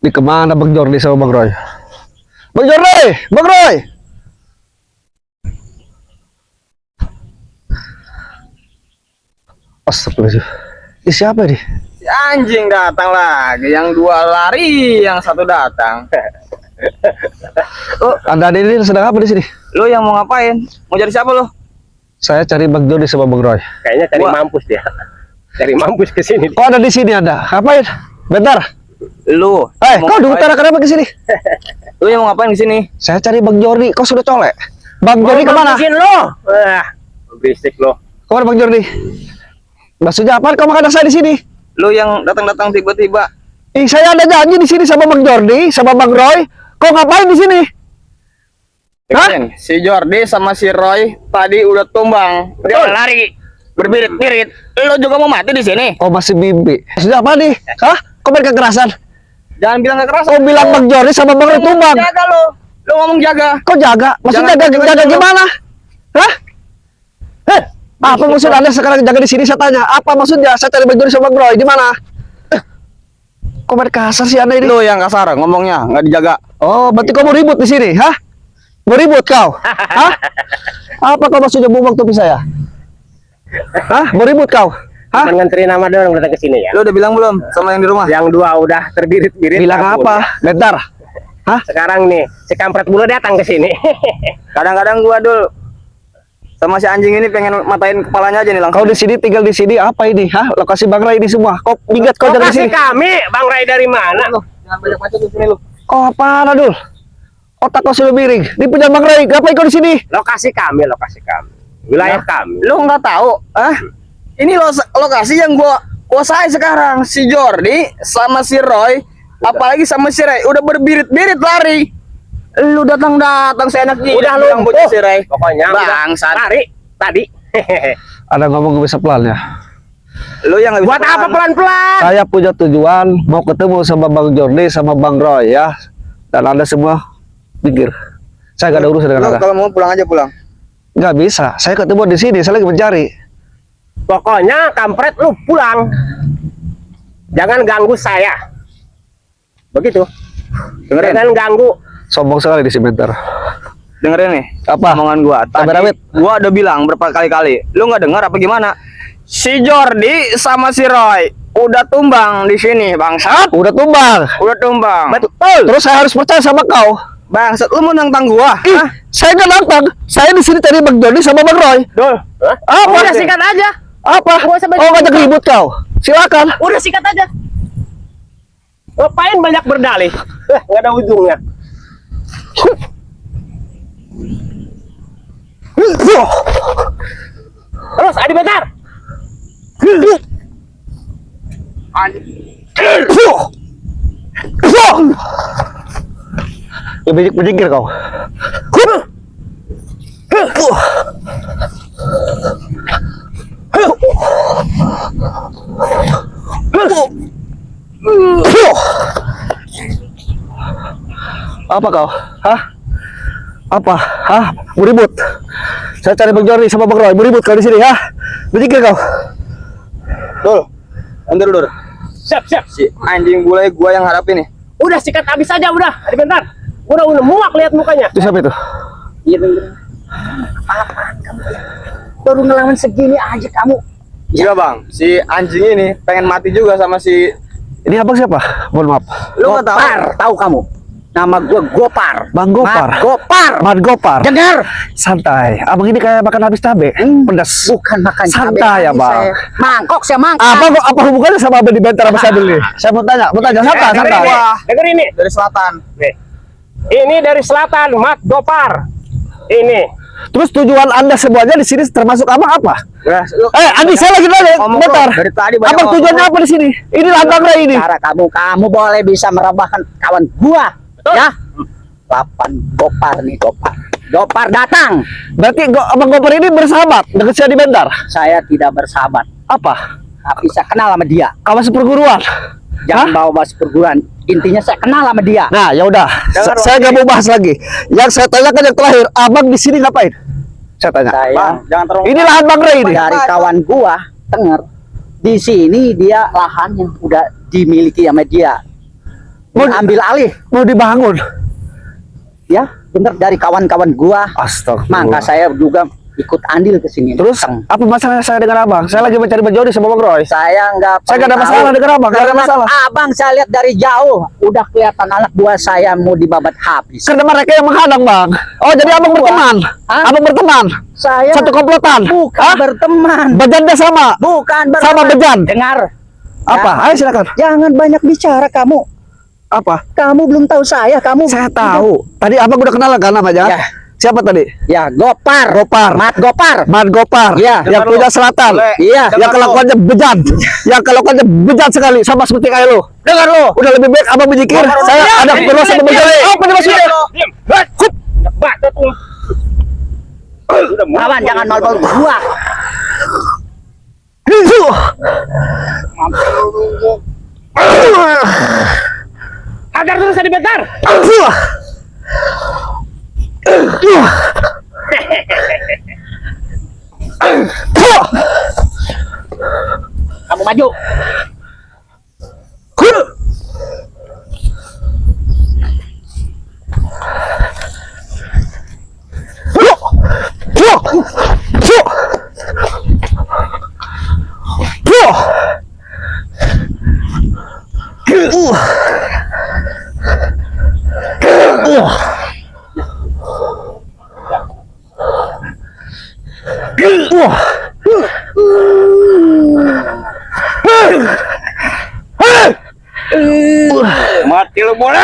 Di kemana Bang Jordi sama Bang Roy? Bang Jordi, Bang Roy. Astagfirullahaladzim. Ini siapa ini? Si anjing datang lagi, yang dua lari, yang satu datang. Oh, Anda ini sedang apa di sini? Lo yang mau ngapain? Mau cari siapa lo? Saya cari Bang Jordi sama Bang Roy. Kayaknya cari mampus dia. Cari mampus ke sini. Oh, ada di sini Anda. Ngapain? Bentar. Lu. Kau diutara kenapa ke sini? Lu yang mau ngapain di sini? Saya cari Bang Jordi. Kau sudah colek. Bang Jordi kemana? Lo. Berisik lo. Kemana Bang Jordi? Maksudnya apa? Kau makan saya di sini? Lu yang datang-datang tiba-tiba. Saya ada janji di sini sama Bang Jordi, sama Bang Roy. Kau ngapain di sini? Hah? Si Jordi sama si Roy tadi udah tumbang. Dia lari, berbirit-birit. Lu juga mau mati di sini? Kau masih mimpi. Maksudnya apa nih? Hah? Kau main kekerasan? Jangan bilang kekerasan. Kau bilang Bang Jordi sama Bang Roy tumbang. Jaga lo. Lu ngomong jaga. Kau jaga? Maksudnya jaga gimana? Hah? Apa maksud Anda sekarang jaga di sini? Saya tanya. Apa maksudnya? Saya cari Bang Jordi sama Bang Roy. Di mana? Kok main kasar sih Anda ini? Lu yang kasar ngomongnya, nggak dijaga. Oh, berarti kau mau ribut di sini, hah? Mau ribut kau? Hah? Apa kau maksudnya buang topi saya? Hah? Mau ribut kau? Hah? Cuma nganterin nama doang datang ke sini ya. Lu udah bilang belum sama yang di rumah? Yang dua udah terbirit-birit. Bilang kabur. apa? Bentar. Hah? Sekarang nih si kampret bulu datang ke sini. Kadang-kadang gua dul sama si anjing ini pengen matain kepalanya aja nih langsung. Kau di sini tinggal di sini apa ini? Hah? Lokasi Bang Ray ini semua. Kau minggat kau jaga di Lokasi sini. kami, Bang Ray dari mana? Jangan banyak macet di sini lu. Kau apa Dul? Otak kau sudah miring. Di punya Bang Ray. Ngapain kau di sini? Lokasi kami. Wilayah kami. Lu nggak tahu? Ini lokasi yang gua kuasai sekarang. Si Jordi sama si Roy, apalagi sama si Ray udah berbirit-birit lari. Lu datang-datang seenaknya. Udah lu bocah si Ray. Pokoknya bangsat. lari tadi. Ada ngomong bisa pelan ya. Lu yang nggak bisa Buat apa pelan-pelan? Saya punya tujuan mau ketemu sama Bang Jordi sama Bang Roy ya. Dan Anda semua pikir. Saya gak ada urusan dengan Lu Anda. kalau mau pulang aja pulang. Nggak bisa. Saya ketemu di sini. Saya lagi mencari. Pokoknya kampret lu pulang. Jangan ganggu saya. Begitu. Dengerin. Jangan ganggu. Sombong sekali di sebentar. Dengerin nih Apa? omongan gua. Tadi Amit-amit. gua udah bilang berapa kali-kali. Lu nggak dengar apa gimana? Si Jordi sama si Roy udah tumbang di sini, bangsat. Udah tumbang. Udah tumbang. Betul. Terus saya harus percaya sama kau. Bangsat, lu mau nantang gua? Hah? Saya nggak nantang. Saya di sini tadi Bang Jordi sama Bang Roy. Dul. Apa? Udah sikat aja. Apa? Gua sampai Oh, ngajak ribut. ribut kau. Silakan. Udah sikat aja. Ngapain banyak berdalih? Nggak ada ujungnya. Terus adi bentar. Ya berjingkir kau. Apa kau? Hah? Apa? Hah? Mau ribut? Saya cari Bang Jordi sama Bang Roy. Mau ribut kau di sini, hah? Berjingkir kau. Dul. Bentar dulu. Siap. Si anjing bule gua yang hadapin nih. Udah sikat habis aja udah. Adi bentar. Udah muak lihat mukanya. Itu siapa itu? Iya bener. Apaan kamu? Baru ngelawan segini aja kamu. Iya, Bang. Si anjing ini pengen mati juga sama si. Ini abang siapa? Mohon maaf. Lu nggak tahu? Gopar, tahu kamu? Nama gua Gopar. Bang Gopar. Mat Gopar. Mat Gopar. Dengar. Santai. Abang ini kayak makan habis cabe. Pedas. Bukan makan Santai ya, Bang. Mangkok saya mangkok. Apa hubungannya sama abang di bentar sama saya dulu nih? Saya mau tanya. Santai. Dengar ini. Dari selatan. Nih. Ini dari selatan, Mat Gopar. Ini. Terus tujuan Anda semuanya di sini termasuk abang apa? Udah, lu Andi saya lagi nanya. ngomong Bentar. lu. Dari tadi banyak Abang ngomong. tujuannya apa di sini? Ini lambang Ray ini. Cara kamu boleh bisa merabahkan kawan gua. Betul. Ya. 8 Gopar nih, Gopar datang. Berarti abang Gopar ini bersahabat dengan saya di bentar. Saya tidak bersahabat, Apa? tapi saya kenal sama dia. Kawan seperguruan. Jangan Hah? bawa bahas perguruan. Intinya saya kenal sama dia. Nah, ya udah. Saya nggak mau bahas lagi. Yang saya tanyakan yang terakhir, abang di sini ngapain? Saya tanya. Saya Bang, jangan terlalu. Ini lahan Bang Ray ini. dari kawan gua denger di sini dia lahan yang udah dimiliki sama dia. ambil alih. Mau dibangun. Ya, bener dari kawan-kawan gua. Astagfirullah. Maka saya juga ikut andil ke sini. Terus apa masalah saya dengan abang? Saya lagi mencari Bang Jody sama Bang Roy. Saya Saya nggak ada masalah dengan abang, nggak ada Karena masalah. abang saya lihat dari jauh, udah kelihatan anak buah saya mau dibabat habis. Karena mereka yang menghadang bang. Oh jadi abang berteman? Hah? Abang berteman? Saya Satu komplotan? bukan Hah? berteman, Bejanda sama? bukan Sama berteman. bejan? Dengar, Apa? Ayo silakan. jangan banyak bicara kamu. Apa? Kamu belum tahu saya, kamu. Saya tahu. Tadi abang udah kenal kan namanya? Ya. Siapa tadi? Ya, Gopar. Gopar. Mat Gopar. Mat Gopar. Iya. Yang Dengar punya lu. selatan. Boleh. Iya. Yang Dengar lu. kelakuannya bejat. Yang kelakuannya bejat sekali sama seperti kayak lu. Dengar lu. Udah lebih baik abang berzikir. Gopar, Saya diam, ada diam, perlu sama Bang diam, Jody. diam. Apa nih maksudnya? Diam. Hup. Baca tuh. Kawan, jangan mal-mal gua. Itu. Agar terus tadi bentar. Kamu maju. Mati lu bola.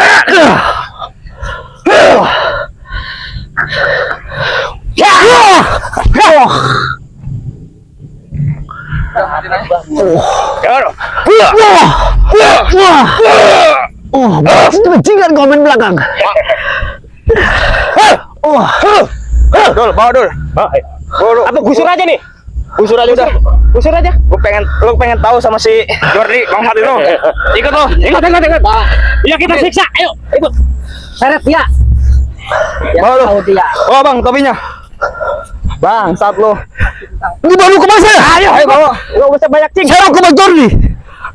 Itu bajingan komen belakang. Dul, bawa dul. Bawa dul. Apa gusur aja nih? Gusur aja udah. Gusur aja. Lu pengen tahu sama si Jordi Bang Hadi lu. Ikut lu. Ikut. Ya kita siksa. Ayo, ikut. Seret dia. Bawa lu. Tahu dia. Oh bang, topinya. Bang, saat lu. Ini baru ke mana? Ayo bawa. Gak usah banyak cing. Saya mau ke Bang Jody.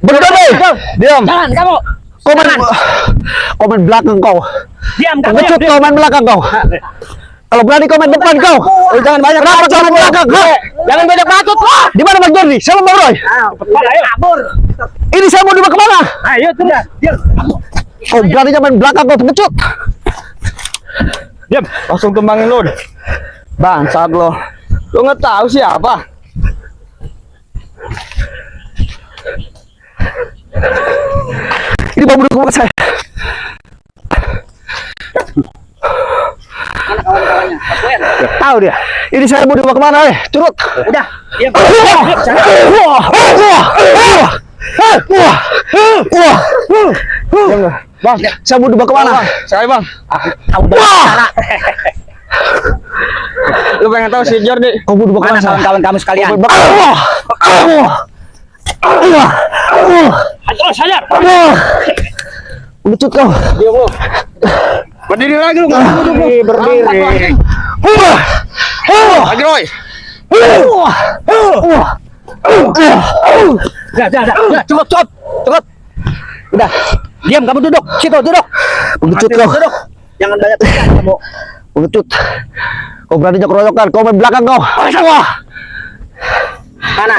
Bang Jody. Diam. Jangan kamu. Komen belakang kau. Diam kamu. Pengecut komen belakang kau. Kalau berani komen depan kau. Oh, jangan banyak. Kenapa komen belakang? Hah? Jangan banyak bacot. Di mana Bang Jody? Saya Bang Roy. Ayo kabur. Ini saya mau dibawa kemana? Ayo tunda. Diam. Kau berani main belakang kau pengecut. Diam, langsung tumbangin lu. Bang, saat lu. Lu nggak tahu siapa? Ini bau duduk rumah saya. Mana kawan-kawannya? Pasuen. Tahu dia. Ini saya mau dibawa kemana? Turut. Udah, diam. Bang, saya mau dibawa kemana? Saya bang. Tahu bicara. Lu pengen tahu si Jordi? Kau mau dibawa Mana kemana? kawan-kawan kamu sekalian? Ayo sadar. Pengecut kau. Diam lu. Berdiri lagi lu. Berdiri. Lagi Roy. Udah, cukup. Udah, diam kamu duduk. Situ duduk. Pengecut kau. Duduk. Jangan banyak bicara kamu. Pengecut. Kau berani keroyokan. Kau main belakang kau. Mana?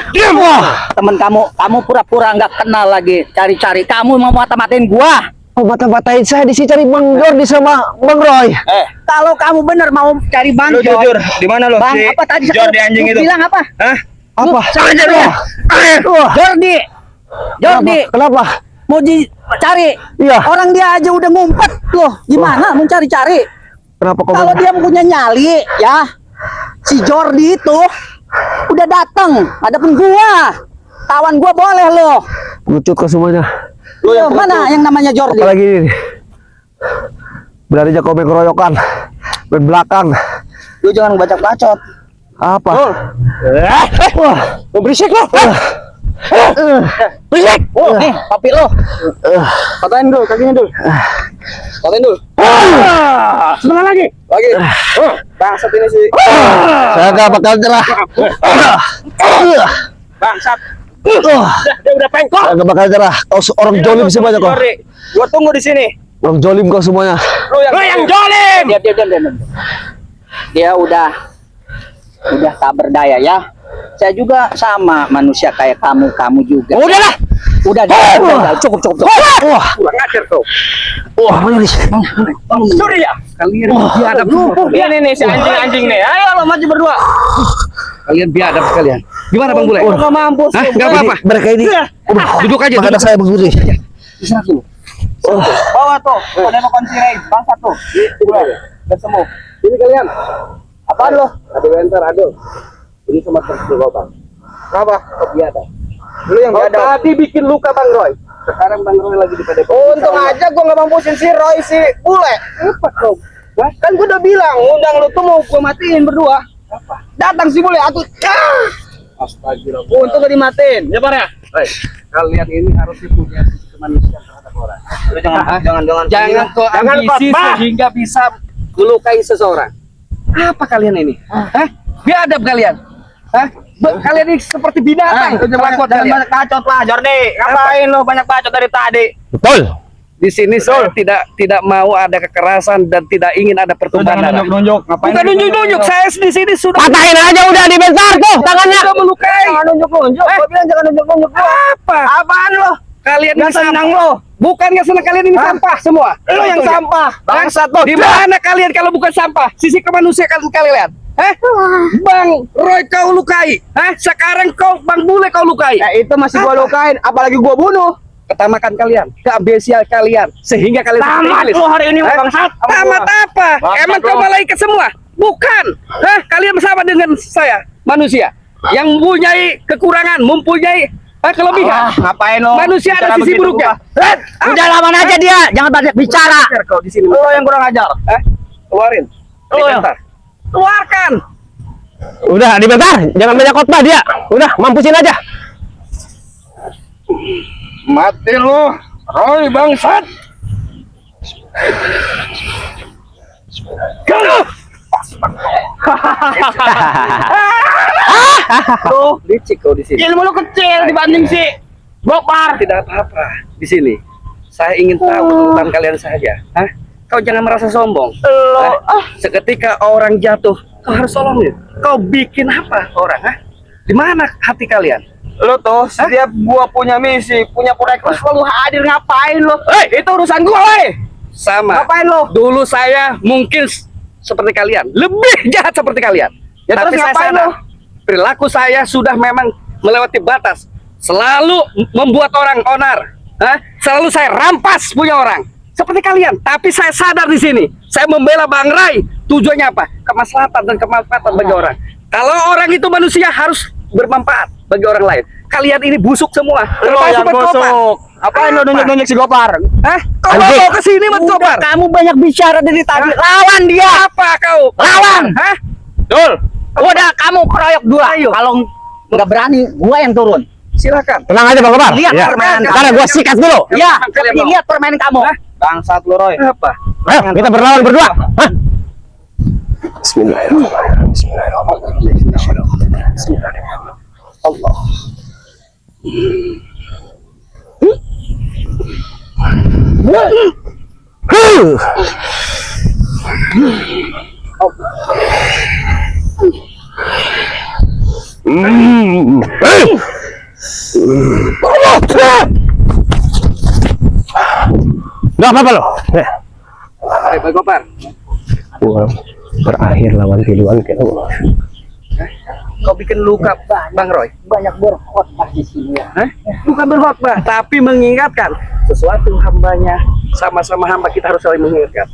Temen kamu pura-pura nggak kenal lagi. Cari-cari. Kamu mau mata-matain gua. Oh, mata-matain saya di sini cari Bang Jordi sama Bang Roy. Kalau kamu bener mau cari Bang Lu Joy. jujur, di mana lu? Bang, Si apa tadi? Jordi anjing Lu itu. bilang apa? Hah? Apa? Aja lu. Jordi. Jordi. Kenapa? Mau dicari. Iya. Orang dia aja udah ngumpet loh. Gimana mau cari-cari? Kenapa kau Kalau dia punya nyali ya, si Jordi itu udah datang. Adapun gua, kawan gua boleh loh. pengecut kau semuanya? Lu yang Mana yang namanya Jordi? Apalagi ini? Beraninya kau main keroyokan. Main belakang. Lu jangan bacot-bacot. Apa? Wah, berisik lo. Berisik. Nih, kopi lo. Katain dulu, kakinya dulu. Katain dulu. Sebentar lagi. Lagi. Bangsat ini sih. Saya gak bakal nyerah. Bangsat. Dia udah pengkol. Saya gak bakal nyerah. Kau seorang jolim semuanya kau. Gua tunggu di sini. Orang jolim kau semuanya. Lu yang jolim. Dia udah tak berdaya ya. Saya juga sama manusia kayak kamu juga. Udahlah. Udah, cukup. Wah, Kurang ajar kau. wah, mana nih? Sorry ya. Kalian biadab. Ini si anjing-anjing nih. Ayo lo maju berdua. Kalian biadab sekalian. Gimana Bang Bule? Gua mampus. Hah? Gak apa-apa. Mereka ini. Duduk aja. Maka ada saya Bang Budi. Istirahat dulu. Bawa tuh. Ada makan cirai. Bangsa tuh. Udah sembuh. Ini kalian. Apaan lo? Aduh enter, aduh. Ini sama terus Bang. Apa? Kau biadab. Lu yang biadab. Tadi bikin luka Bang Roy. Sekarang Bang Roy lagi di PDP. Untung aja gua nggak mampusin si Roy si bule. Apa kau? Kan gua udah bilang, undang lu tuh mau gua matiin berdua. Datang si bule, aku Astagfirullah. untung gak dimatiin. Ya Pak ya? Kalian ini harusnya punya sisi kemanusiaan terhadap orang. Lu jangan Jangan kau ambisi sehingga bisa melukai seseorang. Apa kalian ini? Hah? Biadab kalian? Hah? Kalian ini seperti binatang. Kelakuan Jangan kalian. banyak bacot lah, Jordi. Ngapain lu banyak bacot dari tadi? Betul. Di sini saya tidak mau ada kekerasan dan tidak ingin ada pertumpahan darah. nunjuk. Ngapain? Bukan nunjuk-nunjuk, saya di sini sudah Patahin aja udah dibentar tuh tangannya. sudah melukai. Jangan nunjuk-nunjuk. Gua bilang jangan nunjuk-nunjuk gua. Apa? Apaan lu? Kalian ini Gak senang sampah. lu. Bukan gak senang, kalian ini sampah semua. Lu yang Betul, ya? sampah. Bangsat lu. Di mana kalian kalau bukan sampah? Sisi kemanusiaan kalian. Hah? Bang Roy kau lukai. Hah? Sekarang kau Bang Bule kau lukai. Ya itu masih gua lukain, apalagi gua bunuh. Ketamakan kalian, keambisian kalian, sehingga kalian Tamat iblis. lu hari ini Hah? bangsat. Tamat apa? Bangsat Emang kau lu. malaikat semua? Bukan. Hah? Kalian sama dengan saya, manusia yang mempunyai kekurangan, mempunyai kelebihan. Ngapain lu? Manusia ada Bicara sisi begitu buruknya. gua. Hah? Udah lawan aja dia, jangan banyak bicara. Ajar kau di sini. Lu yang kurang ajar. Hah? Keluarin. Lu yang- Dibentar. Keluarkan. Udah dibentar, jangan banyak khotbah dia. Udah, mampusin aja. Mati lu, Roy bangsat. Kamu. Tuh, licik kau di sini. Ilmu lu kecil dibanding si Gopar. Tidak apa-apa di sini. Saya ingin tahu tentang kalian saja. Hah? Kau jangan merasa sombong. Seketika orang jatuh, kau harus tolongin. Kau bikin apa orang? Hah? Di mana hati kalian? Lu tuh setiap gua punya misi, punya proyek lu selalu hadir, ngapain lu? Itu urusan gua, woi. Sama. Ngapain lu? Dulu saya mungkin seperti kalian, lebih jahat seperti kalian. Ya, Tapi terus saya ngapain sadar, lu? perilaku saya sudah memang melewati batas. Selalu membuat orang onar. Hah? Selalu saya rampas punya orang. Seperti kalian. Tapi saya sadar di sini. Saya membela Bang Rai. Tujuannya apa? Kemaslahatan dan kemanfaatan bagi orang. Kalau orang itu manusia harus bermanfaat bagi orang lain. Kalian ini busuk semua. Lu yang Bang Gopar. busuk. Apain lu nunjuk-nunjuk si Gopar? Hah? Kau Anjing. bawa ke sini, Mas Udah, Gopar. kamu banyak bicara dari tadi. Lawan dia. Apa kau? Lawan. Hah? Dul. Udah, kamu keroyok dua. Ayo. Kalau nggak berani, gua yang turun. Silakan. Tenang aja Bang Gopar. Lihat Ya. permainan kamu. Karena gua sikat dulu. Ya, Kalian mau. lihat permainan kamu. Hah? Bangsat lu, Roy. Apa? Ayo, kita berlawan berdua. Hah? Bismillahirrahmanirrahim. Allah. Huh. Eh. Nggak apa-apa loh. Ayo, Bang Gopar. Berakhir lawan pilihan kayak Kau bikin luka Bang Roy. Banyak berkhotbah di sini ya. Hah? Bukan berkhotbah, tapi mengingatkan sesuatu hambanya, sama-sama hamba kita harus saling mengingatkan.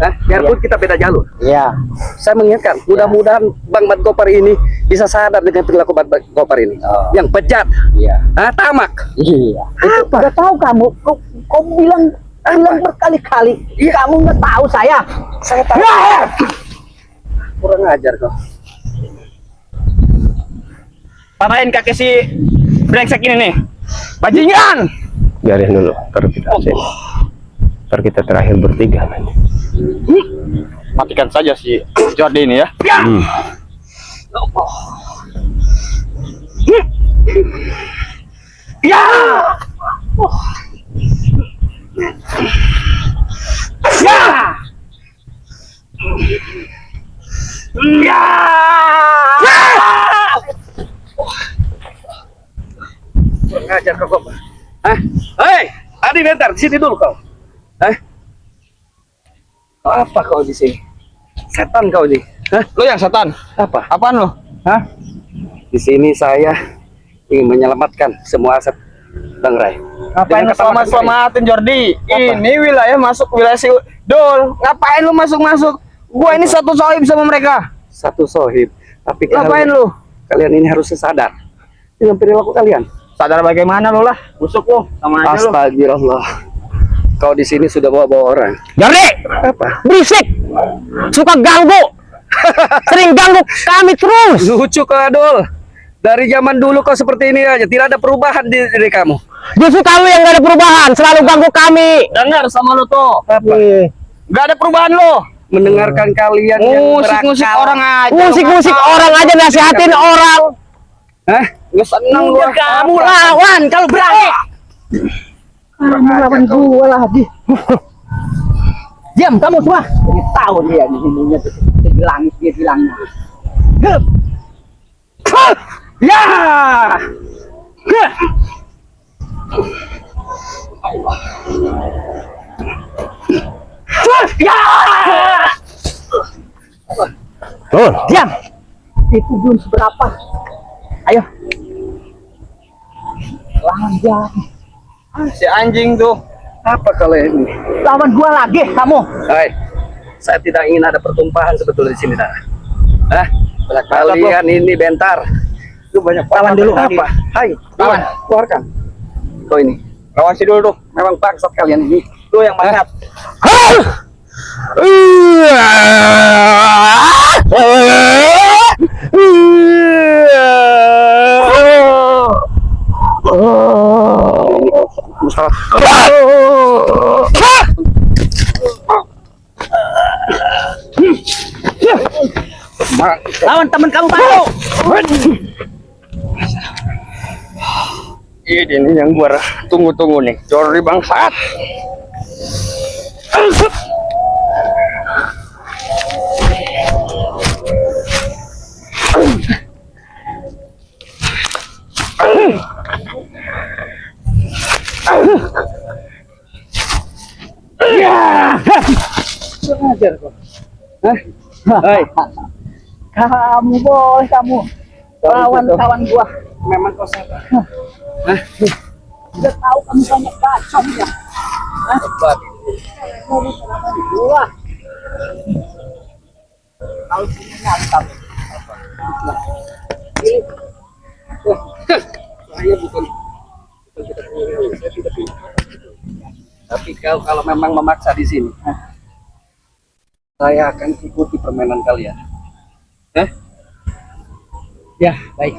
Hah? Biarpun kita beda jalur. Iya. Saya mengingatkan, mudah-mudahan Bang Mat Gopar ini bisa sadar dengan perilaku Bang Mat Gopar ini. Oh. Yang bejat, Iya. tamak. Iya. Udah tahu kamu, kau bilang berkali-kali. Kamu nggak tahu saya. Saya tahu. Kurang ajar kau. Patahin kaki si brengsek ini nih. Bajingan. biarin dulu, ntar kita sini. Ntar kita terakhir bertiga nanti. Matikan saja si Jordi ini ya. Ya. Ya. Ya. Ngajar kau. Hah? Hei, Adi bentar, sini dulu kau. Hah? Kau apa kau di sini? Setan kau ini. Hah? Lu yang setan. Apa? Apaan lu? Hah? Di sini saya ingin menyelamatkan semua aset Bang Rai. Ngapain lu selamatin Jordi? Ini wilayah masuk wilayah si Dul. Ngapain lu masuk-masuk? Gua ini satu sohib sama mereka. Satu sohib, tapi Ngapain lu? kalian ini harus sadar dengan perilaku kalian. Sadar bagaimana lu lah? Busuk lu sama aja lu. Astagfirullah. Kau di sini sudah bawa-bawa orang. Jordi, Apa? berisik, suka ganggu, sering ganggu kami terus. Lucu kau Adul. Dari zaman dulu kau seperti ini aja, tidak ada perubahan di diri kamu. Justru kamu yang gak ada perubahan, selalu ganggu kami. Dengar sama lu tuh. Apa? Gak ada perubahan lu. Mendengarkan kalian yang Musik-musik berakal. orang aja. Musik-musik orang aja, nasihatin orang. Hah? Gak seneng gua. Udah kamu lawan kalau berani. Kamu lawan gua lagi. Diam kamu semua. Ini tahu dia ininya tuh. Di langit dia bilangnya. Gep. Ya! Gep. Ya! Tuh, Diam. Itu belum seberapa. Ayo. Lawan dia. Si anjing tuh. Apa kalian ini? Lawan gua lagi kamu. Hai, saya tidak ingin ada pertumpahan sebetulnya di sini, darah. Hah? Kalian ini bentar. Itu banyak Lawan dulu. Apa? Hai, lawan. Keluarkan. Kau ini. Lawan si Dul tuh. Memang bangsat kalian ini. Lu yang mantap. Lawan teman kamu baru. Ini yang gua tunggu-tunggu nih. Jordi bangsat. Ngajar kok. Hah? Hai, Kamu boleh kamu. Lawan kawan gua. memang kau salah. Udah tahu kamu banyak bacot ya. Hebat. Gua. Kalau sini nyantap. Saya bukan saya tidak pilih. Tapi kau kalau memang memaksa di sini, saya akan ikuti permainan kalian. Ya, baik.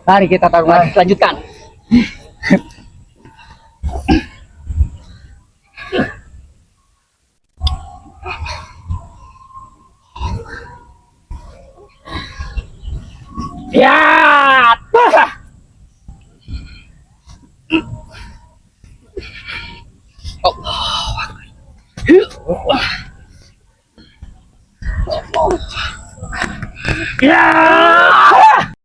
Mari kita tarung lagi, lanjutkan. Ya.